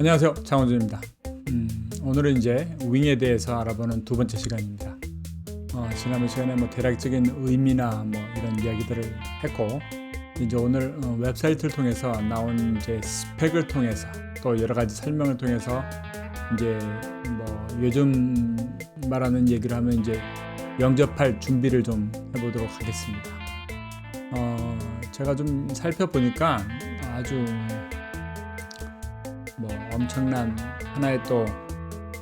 안녕하세요, 장원준입니다. 오늘은 이제 윙에 대해서 알아보는 두 번째 시간입니다. 지난번 시간에 대략적인 의미나 이런 이야기들을 했고, 이제 오늘 웹사이트를 통해서 나온 이제 스펙을 통해서 또 여러 가지 설명을 통해서 이제 요즘 말하는 얘기를 하면 이제 영접할 준비를 좀 해보도록 하겠습니다. 제가 좀 살펴보니까 아주 엄청난 하나의 또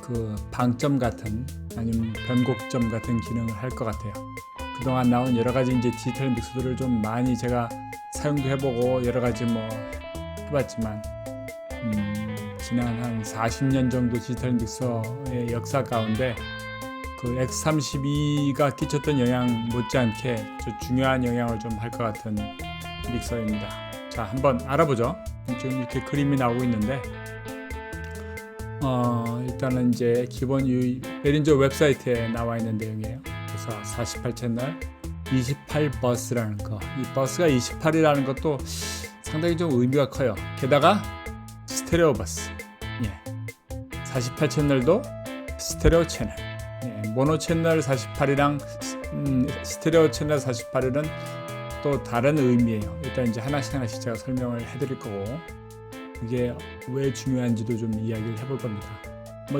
그 방점 같은 아니면 변곡점 같은 기능을 할 것 같아요. 그동안 나온 여러 가지 이제 디지털 믹서들을 좀 많이 제가 사용도 해보고 여러 가지 해봤지만 지난 한 40년 정도 디지털 믹서의 역사 가운데 그 X32가 끼쳤던 영향 못지않게 중요한 영향을 좀 할 것 같은 믹서입니다. 자, 한번 알아보죠. 지금 이렇게 그림이 나오고 있는데 일단은 이제 기본 베린저 웹사이트에 나와 있는 내용이에요. 그래서 48 채널 28 버스라는 거, 이 버스가 28이라는 것도 상당히 좀 의미가 커요. 게다가 스테레오 버스, 48 채널도 스테레오 채널, 모노 채널 48이랑 스테레오 채널 48은 또 다른 의미예요. 일단 이제 하나씩 제가 설명을 해드릴 거고, 이게 왜 중요한지도 좀 이야기를 해볼 겁니다.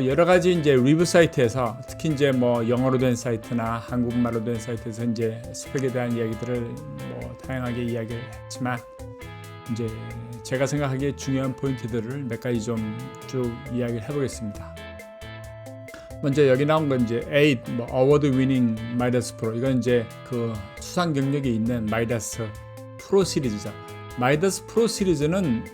여러 가지 이제 리뷰 사이트에서, 특히 이제 영어로 된 사이트나 한국말로 된 사이트에서 이제 스펙에 대한 이야기들을 다양하게 이야기를 했지만, 이제 제가 생각하기에 중요한 포인트들을 몇 가지 좀 쭉 이야기를 해보겠습니다. 먼저 여기 나온 건 이제 8 어워드 위닝 마이다스 프로, 이건 이제 그 수상 경력이 있는 마이다스 프로 시리즈죠. 마이다스 프로 시리즈는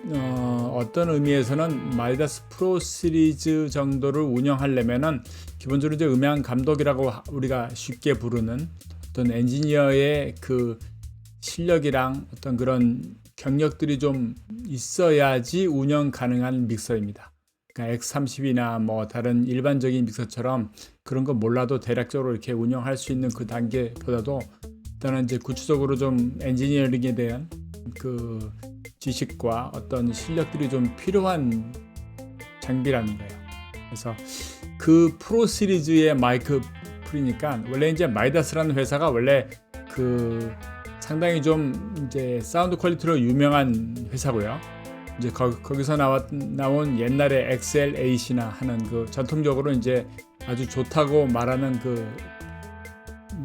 어떤 의미에서는 마이다스 프로 시리즈 정도를 운영하려면은 기본적으로 이제 음향 감독이라고 우리가 쉽게 부르는 어떤 엔지니어의 그 실력이랑 어떤 그런 경력들이 좀 있어야지 운영 가능한 믹서입니다. 그러니까 X32나 다른 일반적인 믹서처럼 그런 거 몰라도 대략적으로 이렇게 운영할 수 있는 그 단계보다도 일단은 이제 구체적으로 좀 엔지니어링에 대한 그 지식과 어떤 실력들이 좀 필요한 장비라는 거예요. 그래서 그 프로 시리즈의 마이크 프리니까, 원래 이제 마이다스라는 회사가 원래 그 상당히 좀 이제 사운드 퀄리티로 유명한 회사고요. 이제 거기서 나온 옛날에 XL8이나 하는 그 전통적으로 이제 아주 좋다고 말하는 그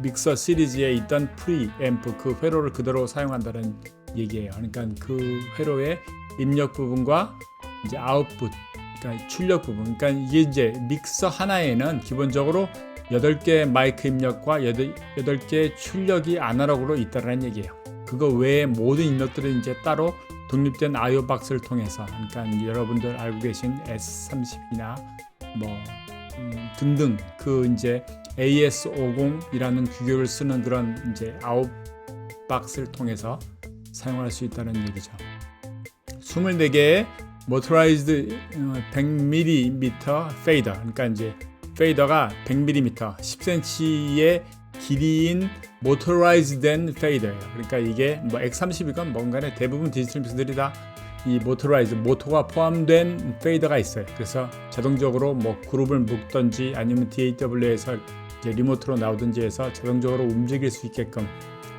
믹서 시리즈에 있던 프리 앰프, 그 회로를 그대로 사용한다는 얘기예요. 그러니까 그 회로의 입력 부분과 이제 아웃풋, 그러니까 출력 부분, 그러니까 이게 이제 믹서 하나에는 기본적으로 8개 마이크 입력과 8개 출력이 아날로그로 있다는 얘기예요. 그거 외에 모든 입력들은 이제 따로 독립된 I/O 박스를 통해서, 그러니까 여러분들 알고 계신 S32나 등등 그 이제 AS50이라는 규격을 쓰는 그런 이제 아웃 박스를 통해서 사용할 수 있다는 얘기죠. 24개의 모터라이즈드 100mm 페이더, 그러니까 이제 페이더가 100mm, 10cm의 길이인 모터라이즈드 된 페이더예요. 그러니까 이게 X32건 뭔가에 대부분 디지털 믹서들이 다 이 모터가 포함된 페이더가 있어요. 그래서 자동적으로 그룹을 묶든지 아니면 DAW에서 이제 리모트로 나오든지 해서 자동적으로 움직일 수 있게끔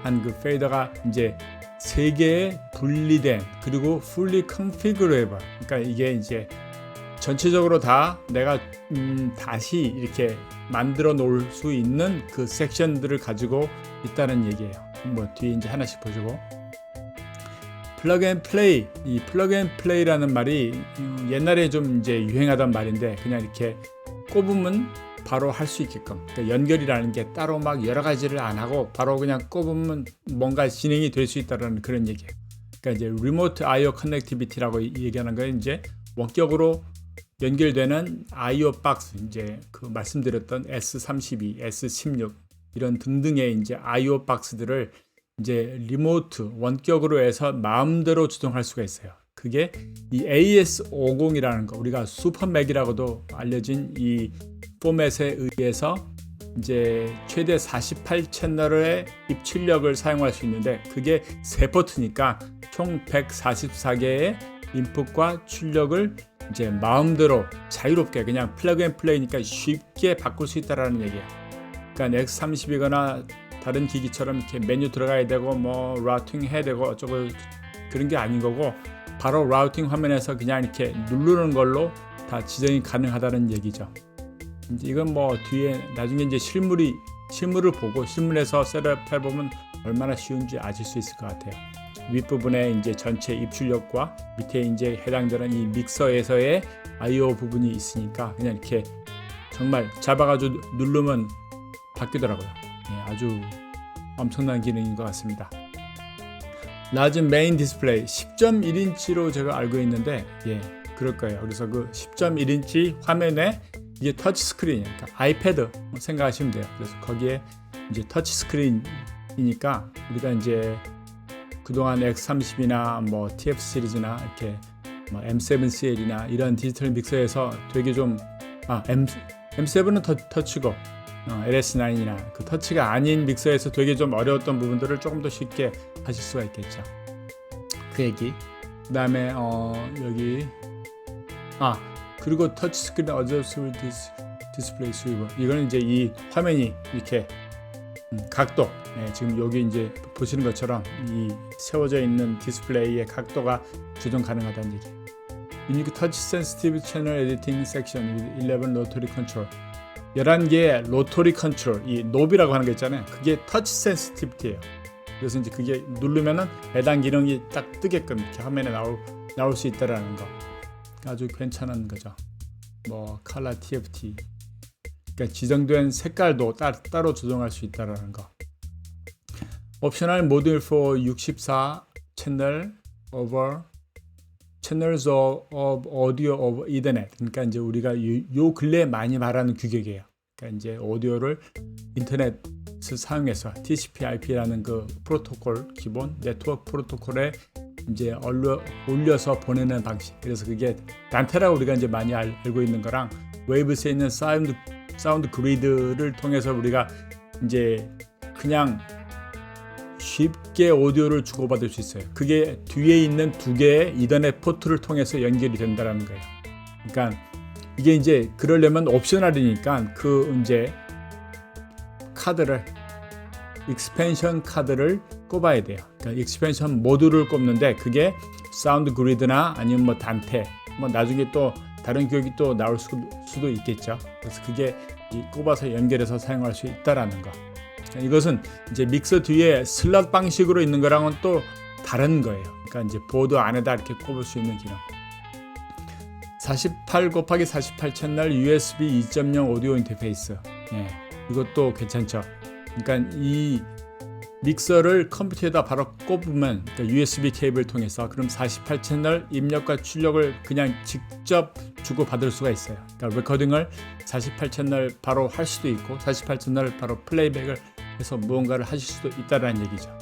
한 그 페이더가 이제 3개의 분리된, 그리고 fully configurable, 그러니까 이게 이제 전체적으로 다 내가 다시 이렇게 만들어 놓을 수 있는 그 섹션들을 가지고 있다는 얘기예요. 뒤에 이제 하나씩 보시고, 플러그 앤 플레이, 이 플러그 앤 플레이라는 말이 옛날에 좀 이제 유행하던 말인데, 그냥 이렇게 꼽으면 바로 할 수 있게끔, 그러니까 연결이라는 게 따로 여러 가지를 안 하고 바로 그냥 꼽으면 뭔가 진행이 될 수 있다는 그런 얘기예요. 그러니까 이제 리모트 I/O 커넥티비티라고 얘기하는 건 이제 원격으로 연결되는 I/O 박스, 이제 그 말씀드렸던 S32, S16 이런 등등의 이제 I/O 박스들을 이제 리모트 원격으로 해서 마음대로 조정할 수가 있어요. 그게 이 AS50이라는 거, 우리가 슈퍼맥이라고도 알려진 이 포맷에 의해서 이제 최대 48 채널의 입출력을 사용할 수 있는데, 그게 3포트니까 총 144개의 인풋과 출력을 이제 마음대로 자유롭게 그냥 플러그 앤 플레이니까 쉽게 바꿀 수 있다라는 얘기예요. 그러니까 X30이거나 다른 기기처럼 이렇게 메뉴 들어가야 되고 뭐 라우팅 해야 되고 어쩌고 그런 게 아닌 거고 바로 라우팅 화면에서 그냥 이렇게 누르는 걸로 다 지정이 가능하다는 얘기죠. 이제 이건 뭐 뒤에 나중에 이제 실물을 보고 실물에서 셋업해 보면 얼마나 쉬운지 아실 수 있을 것 같아요. 윗부분에 이제 전체 입출력과 밑에 이제 해당되는 이 믹서에서의 I/O 부분이 있으니까 그냥 이렇게 정말 잡아가지고 누르면 바뀌더라고요. 예, 아주 엄청난 기능인 것 같습니다. 낮은 메인 디스플레이 10.1인치로 제가 알고 있는데 예, 그럴 거예요. 그래서 그 10.1인치 화면에 이게 터치 스크린이니까 아이패드 생각하시면 돼요. 그래서 거기에 이제 터치 스크린이니까 우리가 이제 그동안 X30이나 뭐 TF 시리즈나 이렇게 뭐 M7CL이나 이런 디지털 믹서에서 되게 좀 M7은 터치고 LS9이나 그 터치가 아닌 믹서에서 되게 좀 어려웠던 부분들을 조금 더 쉽게 하실 수가 있겠죠. 그 얘기. 그다음에 여기 그리고 터치 스크린 어저스블 디스플레이 스위버 이거는 이제 이 화면이 이렇게 각도 지금 여기 이제 보시는 것처럼 이 세워져 있는 디스플레이의 각도가 조정 가능하다는 얘기. 유니크 터치 센시티브 채널 에디팅 섹션 11 로터리 컨트롤 11개의 로터리 컨트롤 이 노브라고 하는 거 있잖아요. 그게 터치 센시티비티예요. 그래서 이제 그게 누르면은 해당 기능이 딱 뜨게끔 이렇게 화면에 나올 수 있다라는 거. 아주 괜찮은 거죠. 뭐 컬러 TFT 그러니까 지정된 색깔도 따로 조정할 수 있다라는 거. 옵셔널 모듈 for 64 채널 over channels of audio over ethernet. 그러니까 이제 우리가 요 근래 많이 말하는 규격이에요. 그러니까 이제 오디오를 인터넷을 사용해서 TCP/IP라는 그 프로토콜 기본 네트워크 프로토콜에 이제 올려서 보내는 방식. 그래서 그게 단테라고 우리가 이제 많이 알고 있는 거랑 웨이브스에 있는 사운드 그리드를 통해서 우리가 이제 그냥 쉽게 오디오를 주고받을 수 있어요. 그게 뒤에 있는 두 개의 이더넷 포트를 통해서 연결이 된다는 거예요. 그러니까 이게 이제 그러려면 옵셔널이니까 그 이제 카드를 익스펜션 카드를 꼽아야 돼요. 그러니까 익스펜션 모듈을 꼽는데 그게 사운드 그리드나 아니면 뭐 단테 뭐 나중에 또 다른 기억이 또 나올 수도 있겠죠. 그래서 그게 꼽아서 연결해서 사용할 수 있다라는 거. 이것은 이제 믹서 뒤에 슬롯 방식으로 있는 거랑은 또 다른 거예요. 그러니까 이제 보드 안에다 이렇게 꼽을 수 있는 기능. 48x48 채널 USB 2.0 오디오 인터페이스. 예, 이것도 괜찮죠. 그러니까 이 믹서를 컴퓨터에다 바로 꼽으면 그러니까 USB 케이블 통해서 그럼 48 채널 입력과 출력을 그냥 직접 주고 받을 수가 있어요. 그러니까 레코딩을 48 채널 바로 할 수도 있고 48 채널 바로 플레이백을 해서 무언가를 하실 수도 있다라는 얘기죠.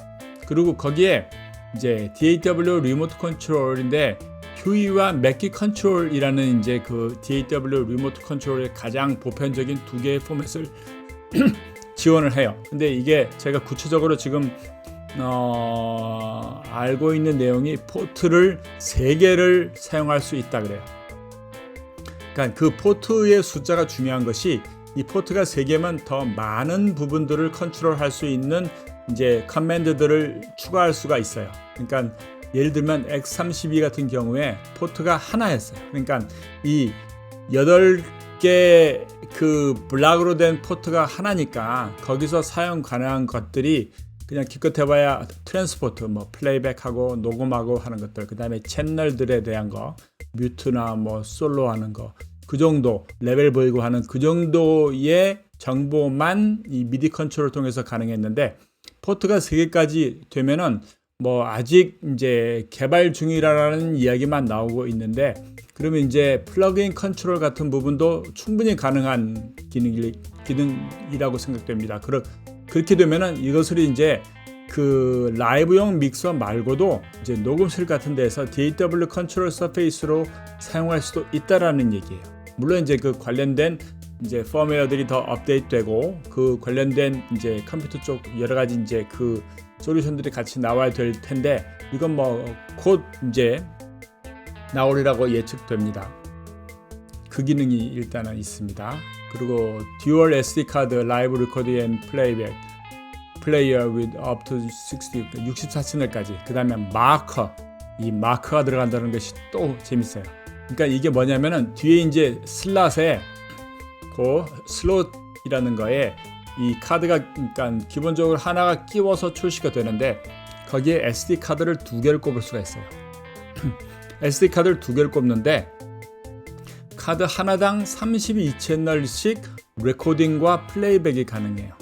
그리고 거기에 이제 DAW 리모트 컨트롤인데 휴이와 맥키 컨트롤이라는 이제 그 DAW 리모트 컨트롤의 가장 보편적인 두 개의 포맷을 지원을 해요. 근데 이게 제가 구체적으로 지금 알고 있는 내용이 포트를 3개를 사용할 수 있다 그래요. 그러니까 그 포트의 숫자가 중요한 것이 이 포트가 3개면 더 많은 부분들을 컨트롤할 수 있는 이제 커맨드들을 추가할 수가 있어요. 그러니까 예를 들면 X32 같은 경우에 포트가 하나였어요. 그러니까 이 8개 그 블락으로 된 포트가 하나니까 거기서 사용 가능한 것들이 그냥 기껏 해봐야 트랜스포트, 뭐 플레이백하고 녹음하고 하는 것들, 그 다음에 채널들에 대한 거, 뮤트나 뭐 솔로 하는 거, 그 정도 레벨 보이고 하는 그 정도의 정보만 이 미디 컨트롤을 통해서 가능했는데 포트가 3개까지 되면은 뭐 아직 이제 개발 중이라는 이야기만 나오고 있는데 그러면 이제 플러그인 컨트롤 같은 부분도 충분히 가능한 기능이라고 생각됩니다. 그렇게 되면은 이것을 이제 그 라이브용 믹서 말고도 이제 녹음실 같은 데서 DAW 컨트롤 서페이스로 사용할 수도 있다라는 얘기예요. 물론 이제 그 관련된 이제 펌웨어들이 더 업데이트되고 그 관련된 이제 컴퓨터 쪽 여러 가지 이제 그 솔루션들이 같이 나와야 될 텐데 이건 뭐 곧 이제 나오리라고 예측됩니다. 그 기능이 일단은 있습니다. 그리고 듀얼 SD 카드 라이브 리코딩 앤 플레이백 플레이어 with up to 64채널까지. 그 다음에 마커, 이 마커가 들어간다는 것이 또 재밌어요. 그러니까 이게 뭐냐면은 뒤에 이제 슬롯에 그 슬롯이라는 거에 이 카드가, 그러니까 기본적으로 하나가 끼워서 출시가 되는데 거기에 SD 카드를 2개를 꼽을 수가 있어요. SD 카드를 2개를 꼽는데 카드 하나당 32채널씩 레코딩과 플레이백이 가능해요.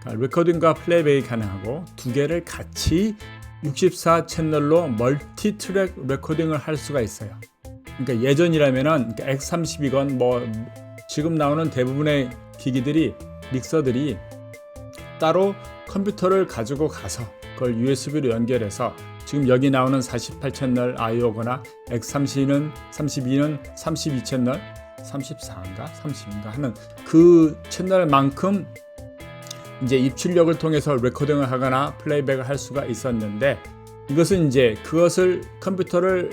그러니까 레코딩과 플레이백이 가능하고 2개를 같이 64채널로 멀티 트랙 레코딩을 할 수가 있어요. 그러니까 예전이라면은 X30이건 뭐 지금 나오는 대부분의 기기들이, 믹서들이 따로 컴퓨터를 가지고 가서 그걸 USB로 연결해서 지금 여기 나오는 48채널 I/O거나 X32는 32채널 34인가 30인가 하는 그 채널만큼 이제 입출력을 통해서 레코딩을 하거나 플레이백을 할 수가 있었는데, 이것은 이제 그것을 컴퓨터를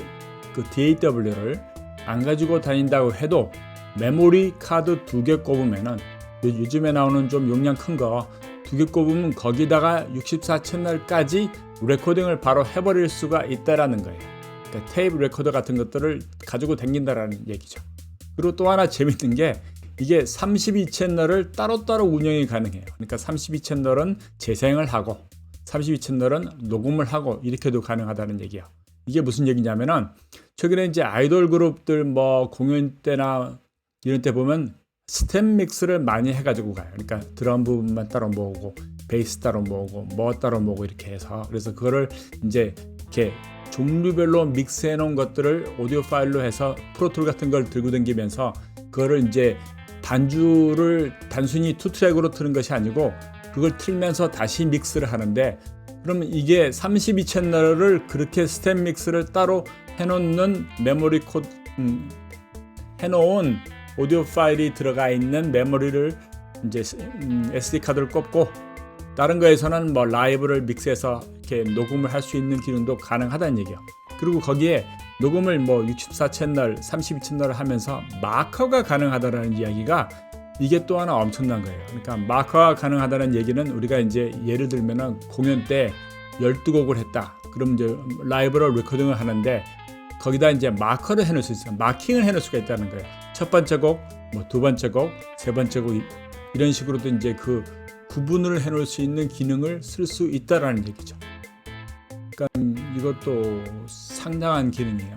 그 DAW를 안 가지고 다닌다고 해도 메모리 카드 2개 꼽으면은, 요즘에 나오는 좀 용량 큰 거 2개 꼽으면 거기다가 64채널까지 레코딩을 바로 해버릴 수가 있다라는 거예요. 그러니까 테이프 레코더 같은 것들을 가지고 다닌다라는 얘기죠. 그리고 또 하나 재밌는 게 이게 32채널을 따로따로 운영이 가능해요. 그러니까 32채널은 재생을 하고 32채널은 녹음을 하고 이렇게도 가능하다는 얘기예요. 이게 무슨 얘기냐면은 최근에 이제 아이돌 그룹들 뭐 공연 때나 이런 때 보면 스텝 믹스를 많이 해가지고 가요. 그러니까 드럼 부분만 따로 모으고 베이스 따로 모으고 뭐 따로 모으고 이렇게 해서, 그래서 그거를 이제 이렇게 종류별로 믹스해 놓은 것들을 오디오 파일로 해서 프로툴 같은 걸 들고 다니면서 그거를 이제 반주를 단순히 2트랙으로 트는 것이 아니고 그걸 틀면서 다시 믹스를 하는데, 그러면 이게 32채널을 그렇게 스텝 믹스를 따로 해놓는 메모리 코드 해놓은 오디오 파일이 들어가 있는 메모리를 이제 SD 카드를 꼽고, 다른 거에서는 뭐 라이브를 믹스해서 이렇게 녹음을 할 수 있는 기능도 가능하다는 얘기예요. 그리고 거기에 녹음을 뭐 64채널, 32채널을 하면서 마커가 가능하다는 이야기가, 이게 또 하나 엄청난 거예요. 그러니까 마커가 가능하다는 얘기는 우리가 이제 예를 들면은 공연 때 12곡을 했다. 그럼 이제 라이브로 레코딩을 하는데 거기다 이제 마커를 해놓을 수 있어요. 마킹을 해놓을 수가 있다는 거예요. 첫 번째 곡, 뭐 두 번째 곡, 세 번째 곡, 이런 식으로도 이제 그 구분을 해놓을 수 있는 기능을 쓸 수 있다라는 얘기죠. 그러니까 이것도 상당한 기능이에요.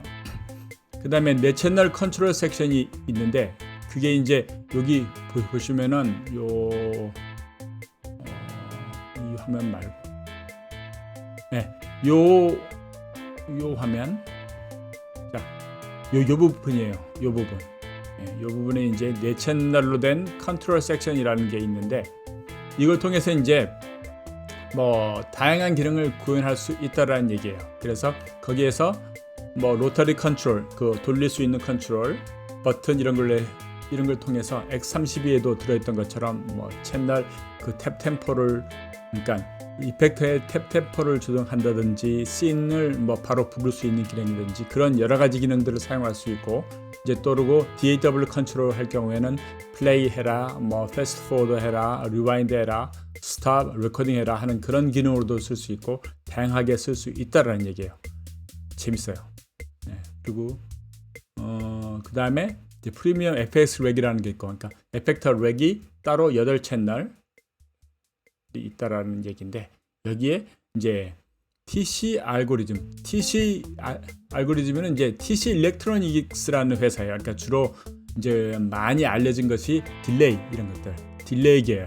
그 다음에 네 채널 컨트롤 섹션이 있는데, 그게 이제 여기 보시면은 이 화면 말고, 요 화면, 자, 요 부분이에요. 요 부분. 요 부분에 이제 네 채널로 된 컨트롤 섹션이라는 게 있는데, 이걸 통해서 이제 뭐 다양한 기능을 구현할 수 있다라는 얘기예요. 그래서 거기에서 뭐 로터리 컨트롤, 그 돌릴 수 있는 컨트롤 버튼 이런 걸 통해서 X32에도 들어있던 것처럼 뭐 채널 그 탭 템포를, 그러니까 이펙터의 탭 템포를 조정한다든지 씬을 뭐 바로 부를 수 있는 기능이든지 그런 여러 가지 기능들을 사용할 수 있고, 이제 또 그리고 DAW 컨트롤 할 경우에는 플레이 해라, 뭐 패스트 포워드 해라, 리와인드 해라, 스탑, 레코딩 해라 하는 그런 기능으로도 쓸 수 있고 다양하게 쓸 수 있다라는 얘기예요. 재밌어요. 그리고 그 다음에 프리미엄 FX 렉이라는 게 있고, 그러니까 에펙터 렉이 따로 8채널 있다라는 얘기인데, 여기에 이제 TC 알고리즘, 알고리즘은 이제 TC 일렉트로닉스라는 회사예요. 그러니까 주로 이제 많이 알려진 것이 딜레이 이런 것들, 딜레이 계열,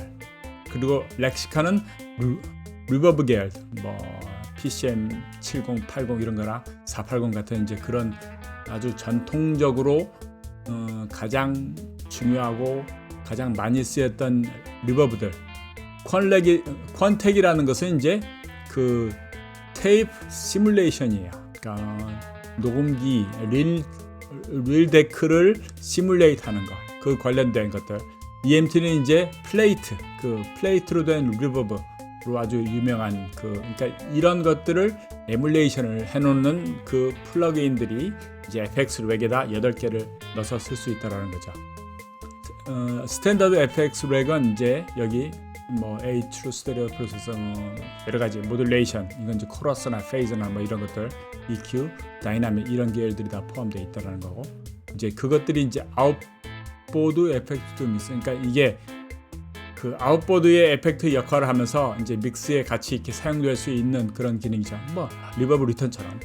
그리고 렉시카는 리버브 계열, 뭐 PCM 70, 80 이런 거나 480 같은 이제 그런 아주 전통적으로 가장 중요하고 가장 많이 쓰였던 리버브들. 퀀텍이라는 것은 이제 그 테이프 시뮬레이션이에요. 그러니까 녹음기 릴 데크를 시뮬레이트 하는 거, 그 관련된 것들. EMT는 이제 플레이트, 그 플레이트로 된 리버브로 아주 유명한 그러니까 이런 것들을 에뮬레이션을 해놓는 그 플러그인들이 이제 FX 렉에다 8개를 넣어서 쓸 수 있다라는 거죠. 스탠다드 FX 렉은 이제 여기 뭐 A 트루 스테레오 프로세서 여러 가지 모듈레이션, 이건 이제 코러스나 페이즈나 뭐 이런 것들, EQ, 다이나믹 이런 계열들이 다 포함되어 있다라는 거고, 이제 그것들이 이제 아웃보드 에펙트 믹스, 그러니까 이게 그 아웃보드의 에펙트 역할을 하면서 이제 믹스에 같이 이렇게 사용될 수 있는 그런 기능이죠. 뭐 리버브 리턴처럼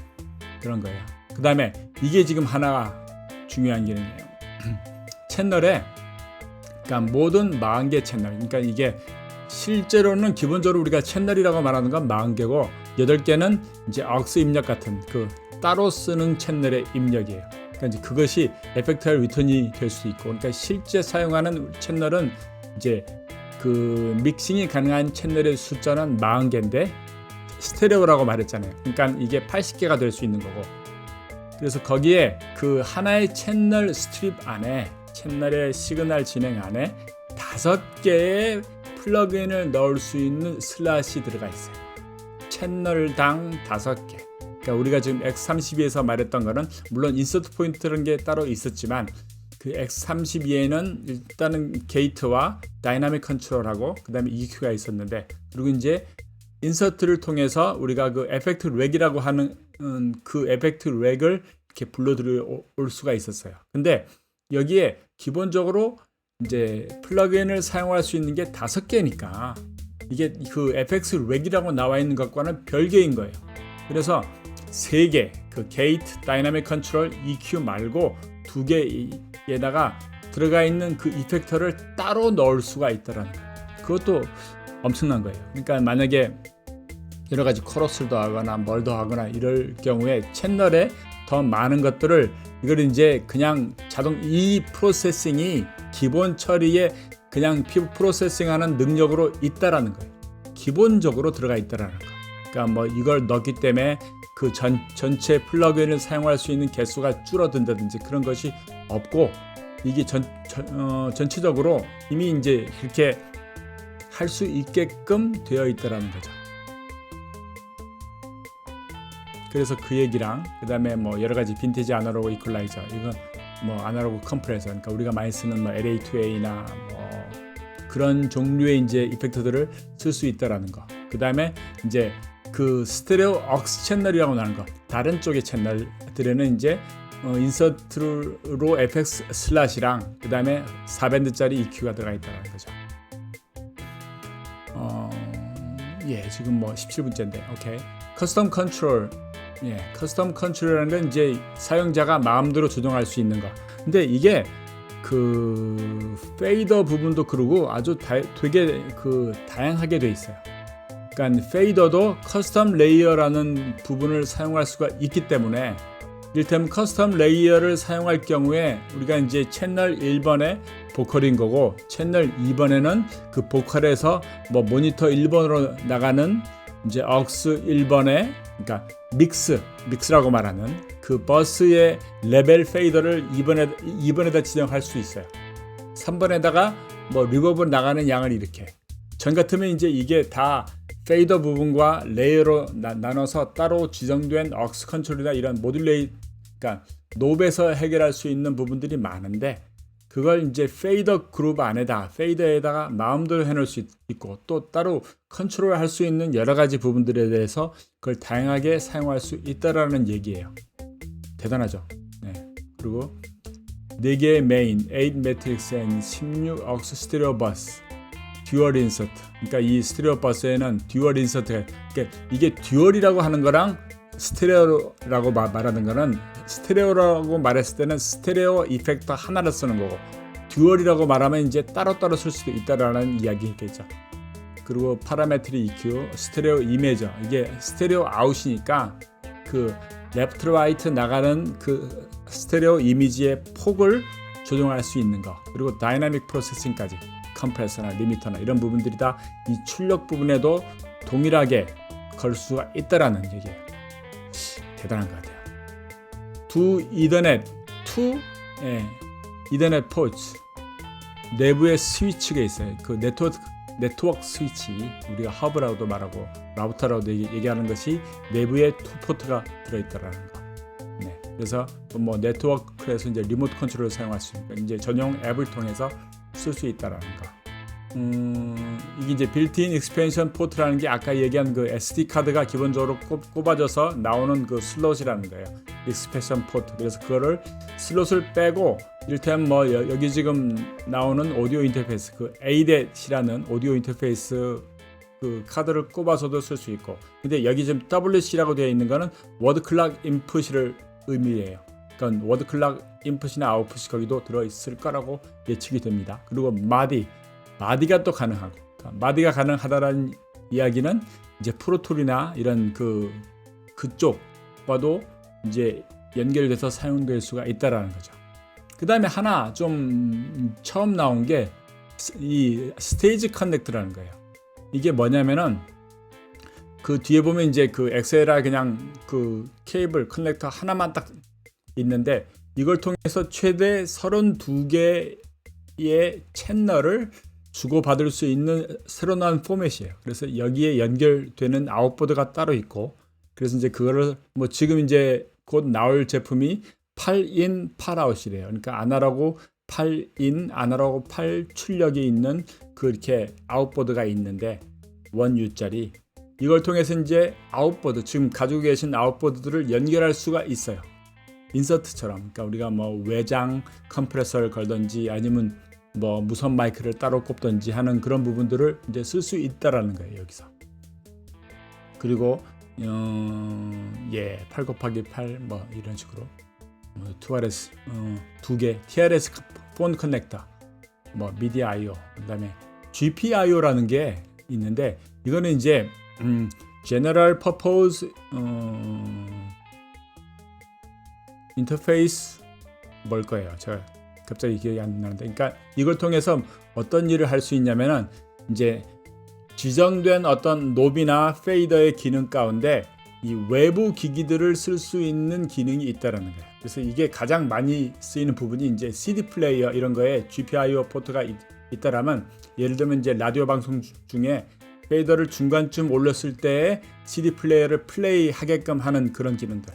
그런 거예요. 그 다음에 이게 지금 하나가 중요한 기능이에요. 채널에, 그러니까 모든 40개 채널, 그러니까 이게 실제로는 기본적으로 우리가 채널이라고 말하는 건 40개고 8개는 이제 aux 입력 같은 그 따로 쓰는 채널의 입력이에요. 그러니까 이제 그것이 에펙트할 리턴이 될 수 있고, 그러니까 실제 사용하는 채널은 이제 그 믹싱이 가능한 채널의 숫자는 40개인데 스테레오라고 말했잖아요. 그러니까 이게 80개가 될 수 있는 거고, 그래서 거기에 그 하나의 채널 스트립 안에, 채널의 시그널 진행 안에 5개의 플러그인을 넣을 수 있는 슬롯이 들어가 있어요. 채널당 5개. 그러니까 우리가 지금 X32에서 말했던 거는 물론 인서트 포인트라는 게 따로 있었지만, 그 X32에는 일단은 게이트와 다이나믹 컨트롤하고 그 다음에 EQ가 있었는데, 그리고 이제 인서트를 통해서 우리가 그 에펙트 렉이라고 하는 그 에펙트 렉을 이렇게 불러들여올 수가 있었어요. 근데 여기에 기본적으로 이제 플러그인을 사용할 수 있는 게 5개니까 이게 그 FX 렉이라고 나와 있는 것과는 별개인 거예요. 그래서 3개, 그 게이트, 다이나믹 컨트롤, EQ 말고 2개에다가 들어가 있는 그 이펙터를 따로 넣을 수가 있다라는 거예요. 그것도 엄청난 거예요. 그러니까 만약에 여러 가지 코러스를 더하거나 뭘 더하거나 이럴 경우에 채널에 더 많은 것들을, 이걸 이제 그냥 자동 이 프로세싱이 기본 처리에 그냥 프로세싱하는 능력으로 있다라는 거예요. 기본적으로 들어가 있다라는 거. 그러니까 뭐 이걸 넣기 때문에 그 전체 플러그인을 사용할 수 있는 개수가 줄어든다든지 그런 것이 없고, 이게 전체적으로 이미 이제 이렇게 할 수 있게끔 되어 있다라는 거죠. 그래서 그 얘기랑 그 다음에 뭐 여러 가지 빈티지 아날로그 이퀄라이저, 이건 뭐 아날로그 컴프레서, 그러니까 우리가 많이 쓰는 뭐 LA2A나 뭐 그런 종류의 이제 이펙터들을 쓸 수 있다라는 거. 그 다음에 이제 그 스테레오 aux 채널이라고 하는 거, 다른 쪽의 채널들에는 이제 인서트로 FX 슬롯이랑 그 다음에 4밴드짜리 EQ가 들어가 있다는 거죠. 지금 뭐 17분째인데, 오케이. 커스텀 컨트롤, 커스텀 컨트롤이라는 건 이제 사용자가 마음대로 조정할 수 있는 거. 근데 이게 그 페이더 부분도 그러고 아주 되게 그 다양하게 돼 있어요. 그러니까 페이더도 커스텀 레이어라는 부분을 사용할 수가 있기 때문에, 이를테면 커스텀 레이어를 사용할 경우에 우리가 이제 채널 1번에 보컬인 거고, 채널 2번에는 그 보컬에서 뭐 모니터 1번으로 나가는 이제 aux 1번에, 그러니까 믹스라고 말하는 그 버스의 레벨 페이더를 2번에다 지정할 수 있어요. 3번에다가 뭐 리버브 나가는 양을 이렇게. 전 같으면 이제 이게 다 페이더 부분과 레이어로 나눠서 따로 지정된 aux 컨트롤이나 이런 그러니까 노브에서 해결할 수 있는 부분들이 많은데, 그걸 이제 페이더 그룹 안에다, 페이더에다가 마음대로 해놓을 수 있고, 또 따로 컨트롤할 수 있는 여러 가지 부분들에 대해서 그걸 다양하게 사용할 수 있다라는 얘기예요. 대단하죠. 네. 그리고 4개의 메인, 8 매트릭스 앤 16 aux 스테레오 버스, 듀얼 인서트. 그러니까 이 스테레오 버스에는 듀얼 인서트가, 그러니까 이게 듀얼이라고 하는 거랑 스테레오라고 말하는 거는, 스테레오라고 말했을 때는 스테레오 이펙터 하나를 쓰는 거고, 듀얼이라고 말하면 이제 따로따로 쓸 수도 있다라는 이야기겠죠. 그리고 파라메트리 EQ, 스테레오 이미저, 이게 스테레오 아웃이니까 그 레프트 라이트 나가는 그 스테레오 이미지의 폭을 조정할 수 있는 거, 그리고 다이나믹 프로세싱까지, 컴프레서나 리미터나 이런 부분들이 다 이 출력 부분에도 동일하게 걸 수가 있다라는 얘기예요. 대단한 것 같아요. 이더넷 포트, 내부에 스위치가 있어요. 그 네트워크 스위치, 우리가 허브라고도 말하고 라우터라고도 얘기하는 것이 내부에 2포트가 들어있다라는 거. 그래서 뭐 네트워크에서 이제 리모트 컨트롤을 사용할 수 있는 이제 전용 앱을 통해서 쓸 수 있다라는 거. 이게 이제 빌트인 익스펜션 포트라는 게 아까 얘기한 그 SD 카드가 기본적으로 꼽아져서 나오는 그 슬롯이라는 거예요. 익스펜션 포트. 그래서 그거를 슬롯을 빼고 이를테면 뭐 여기 지금 나오는 오디오 인터페이스 그 ADAT이라는 오디오 인터페이스 그 카드를 꼽아서도 쓸 수 있고, 근데 여기 지금 WC라고 되어 있는 거는 워드 클락 인풋을 의미해요. 그러니까 워드 클락 인풋이나 아웃풋이 거기도 들어 있을 거라고 예측이 됩니다. 그리고 마디가 또 가능하고, 그러니까 마디가 가능하다라는 이야기는 이제 프로툴이나 이런 그쪽과도 이제 연결돼서 사용될 수가 있다라는 거죠. 그 다음에 하나 좀 처음 나온 게 이 스테이지 커넥트라는 거예요. 이게 뭐냐면은 그 뒤에 보면 이제 그 XLR 그냥 그 케이블 커넥터 하나만 딱 있는데, 이걸 통해서 최대 32개의 채널을 주고받을 수 있는 새로 나온 포맷이에요. 그래서 여기에 연결되는 아웃보드가 따로 있고, 그래서 이제 그거를 뭐 지금 이제 곧 나올 제품이 8in 8out이래요. 그러니까 아날로그 8in, 아날로그 8 출력이 있는 그렇게 아웃보드가 있는데 1U짜리, 이걸 통해서 이제 아웃보드, 지금 가지고 계신 아웃보드들을 연결할 수가 있어요. 인서트처럼. 그러니까 우리가 뭐 외장 컴프레서를 걸든지 아니면 뭐 무선 마이크를 따로 꼽든지 하는 그런 부분들을 이제 쓸 수 있다라는 거예요, 여기서. 그리고 8x8 뭐 이런 식으로 2RS 2개 TRS 폰 커넥터, 뭐 미디 I/O, 그다음에 GPIO라는 게 있는데, 이거는 이제 General Purpose Interface 뭘 거예요. 제가 갑자기 기억이 안 나는데, 그러니까 이걸 통해서 어떤 일을 할 수 있냐면은 이제 지정된 어떤 노브나 페이더의 기능 가운데 이 외부 기기들을 쓸 수 있는 기능이 있다라는 거예요. 그래서 이게 가장 많이 쓰이는 부분이 이제 CD 플레이어 이런 거에 GPIO 포트가 있다라면, 예를 들면 이제 라디오 방송 중에 페이더를 중간쯤 올렸을 때 CD 플레이어를 플레이 하게끔 하는 그런 기능들.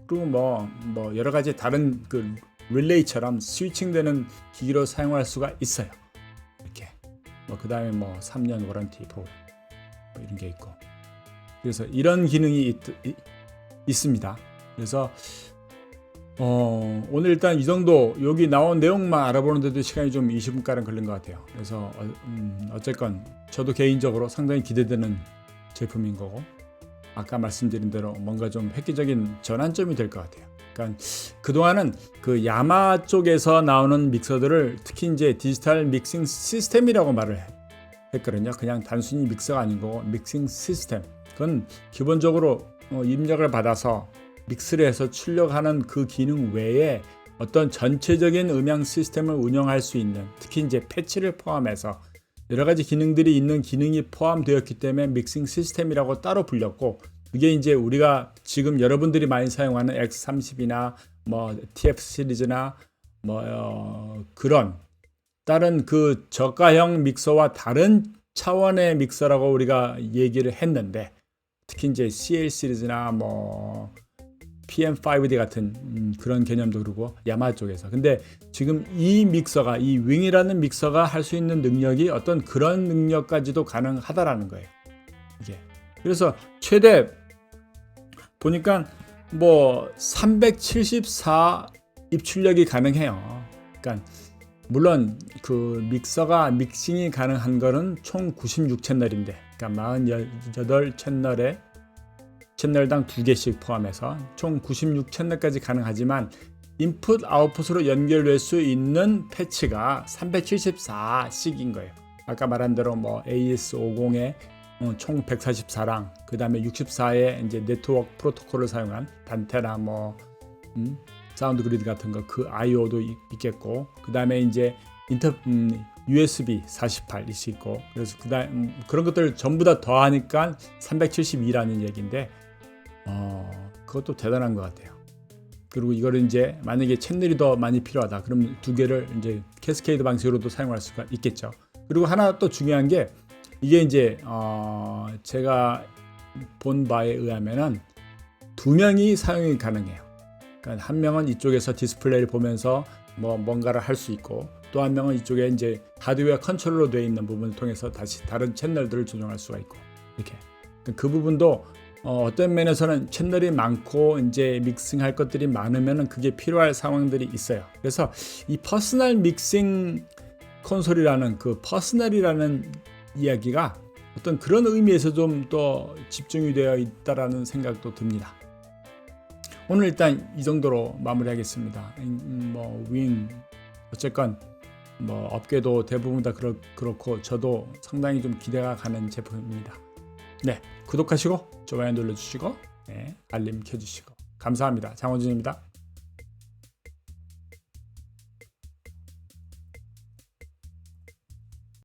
그리고 뭐 여러 가지 다른 그 릴레이처럼 스위칭되는 기기로 사용할 수가 있어요. 이렇게. 그 다음에 뭐 3년 워런티 프로그램 뭐 이런 게 있고. 그래서 이런 기능이 있습니다. 그래서 오늘 일단 이 정도 여기 나온 내용만 알아보는데도 시간이 좀 20분가량 걸린 것 같아요. 그래서 어쨌건 저도 개인적으로 상당히 기대되는 제품인 거고, 아까 말씀드린 대로 뭔가 좀 획기적인 전환점이 될 것 같아요. 그러니까 그동안은 그 야마 쪽에서 나오는 믹서들을 특히 이제 디지털 믹싱 시스템이라고 말을 했거든요. 그냥 단순히 믹서가 아닌 거고 믹싱 시스템. 그건 기본적으로 입력을 받아서 믹스를 해서 출력하는 그 기능 외에 어떤 전체적인 음향 시스템을 운영할 수 있는, 특히 이제 패치를 포함해서 여러 가지 기능들이 있는 기능이 포함되었기 때문에 믹싱 시스템이라고 따로 불렸고, 그게 이제 우리가 지금 여러분들이 많이 사용하는 X30이나 뭐 TF 시리즈나 그런 다른 그 저가형 믹서와 다른 차원의 믹서라고 우리가 얘기를 했는데, 특히 이제 CL 시리즈나 뭐 PM5D 같은 그런 개념도 그러고 야마 쪽에서. 근데 지금 이 믹서가, 이 윙이라는 믹서가 할 수 있는 능력이 어떤 그런 능력까지도 가능하다라는 거예요, 이게. 그래서 최대 보니까 뭐 374 입출력이 가능해요. 그러니까 물론 그 믹서가 믹싱이 가능한 거는 총 96채널인데, 그러니까 48채널에 채널당 2개씩 포함해서 총 96채널까지 가능하지만 인풋 아웃풋으로 연결될 수 있는 패치가 374씩인 거예요. 아까 말한 대로 뭐 AS50에 총 144랑 그 다음에 64의 이제 네트워크 프로토콜을 사용한 단테나 뭐 사운드 그리드 같은 거, 그 I/O도 있겠고, 그 다음에 이제 USB 48이 있고, 그래서 그다음 그런 것들 전부 다 더하니까 372라는 얘기인데, 그것도 대단한 것 같아요. 그리고 이거를 이제 만약에 채널이 더 많이 필요하다, 그럼 두 개를 이제 캐스케이드 방식으로도 사용할 수가 있겠죠. 그리고 하나 또 중요한 게, 이게 이제 제가 본 바에 의하면은 2명이 사용이 가능해요. 그러니까 한 명은 이쪽에서 디스플레이를 보면서 뭔가를 할 수 있고, 또 한 명은 이쪽에 이제 하드웨어 컨트롤로 되어 있는 부분을 통해서 다시 다른 채널들을 조정할 수가 있고, 이렇게 그 부분도 어떤 면에서는 채널이 많고 이제 믹싱할 것들이 많으면은 그게 필요할 상황들이 있어요. 그래서 이 퍼스널 믹싱 콘솔이라는 그 퍼스널이라는 이야기가 어떤 그런 의미에서 좀 더 집중이 되어 있다라는 생각도 듭니다. 오늘 일단 이 정도로 마무리하겠습니다. 윙 어쨌건 업계도 대부분 다 그렇고 저도 상당히 좀 기대가 가는 제품입니다. 네, 구독하시고 좋아요 눌러주시고, 네, 알림 켜주시고 감사합니다. 장원준입니다.